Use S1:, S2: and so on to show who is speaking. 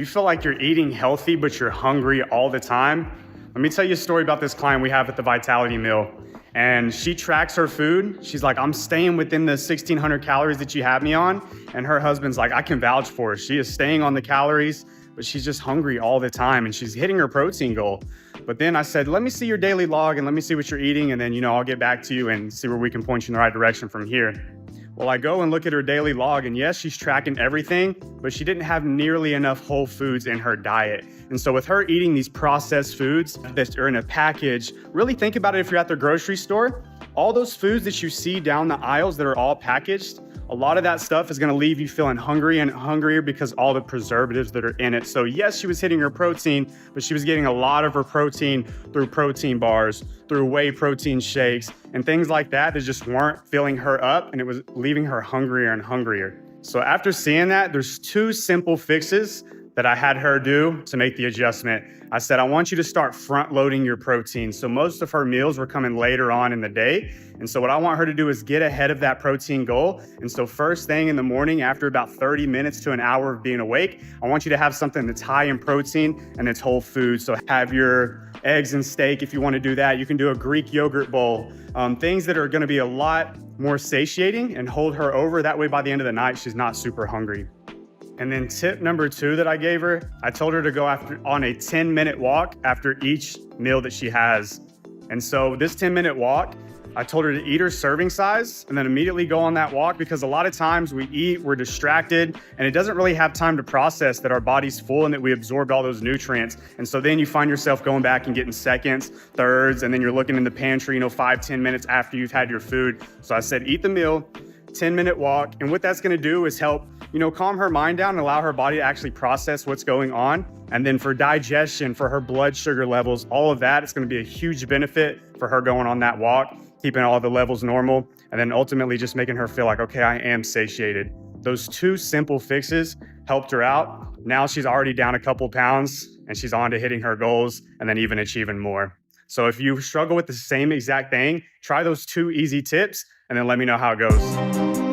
S1: You feel like you're eating healthy, but you're hungry all the time. Let me tell you a story about this client we have at the Vitality Meal. And she tracks her food. She's like, I'm staying within the 1,600 calories that you have me on. And her husband's like, I can vouch for her. She is staying on the calories, but she's just hungry all the time and she's hitting her protein goal. But then I said, let me see your daily log and let me see what you're eating. And then, I'll get back to you and see where we can point you in the right direction from here. Well, I go and look at her daily log, and yes, she's tracking everything, but she didn't have nearly enough whole foods in her diet. And so with her eating these processed foods that are in a package, really think about it if you're at the grocery store. All those foods that you see down the aisles that are all packaged, a lot of that stuff is gonna leave you feeling hungry and hungrier because all the preservatives that are in it. So yes, she was hitting her protein, but she was getting a lot of her protein through protein bars, through whey protein shakes, and things like that just weren't filling her up, and it was leaving her hungrier and hungrier. So after seeing that, there's two simple fixes that I had her do to make the adjustment. I said, I want you to start front loading your protein. So most of her meals were coming later on in the day. And so what I want her to do is get ahead of that protein goal. And so first thing in the morning, after about 30 minutes to an hour of being awake, I want you to have something that's high in protein and it's whole food. So have your eggs and steak if you want to do that. You can do a Greek yogurt bowl, things that are going to be a lot more satiating and hold her over. That way by the end of the night, she's not super hungry. And then tip number 2 that I gave her, I told her to go on a 10-minute walk after each meal that she has. And so this 10-minute walk, I told her to eat her serving size and then immediately go on that walk, because a lot of times we eat, we're distracted, and it doesn't really have time to process that our body's full and that we absorbed all those nutrients. And so then you find yourself going back and getting seconds, thirds, and then you're looking in the pantry, 5-10 minutes after you've had your food. So I said, eat the meal, 10-minute walk. And what that's gonna do is help calm her mind down and allow her body to actually process what's going on. And then for digestion, for her blood sugar levels, all of that, it's going to be a huge benefit for her going on that walk, keeping all the levels normal, and then ultimately just making her feel like, okay, I am satiated. Those 2 simple fixes helped her out. Now she's already down a couple pounds and she's on to hitting her goals and then even achieving more. So if you struggle with the same exact thing, try those 2 easy tips and then let me know how it goes.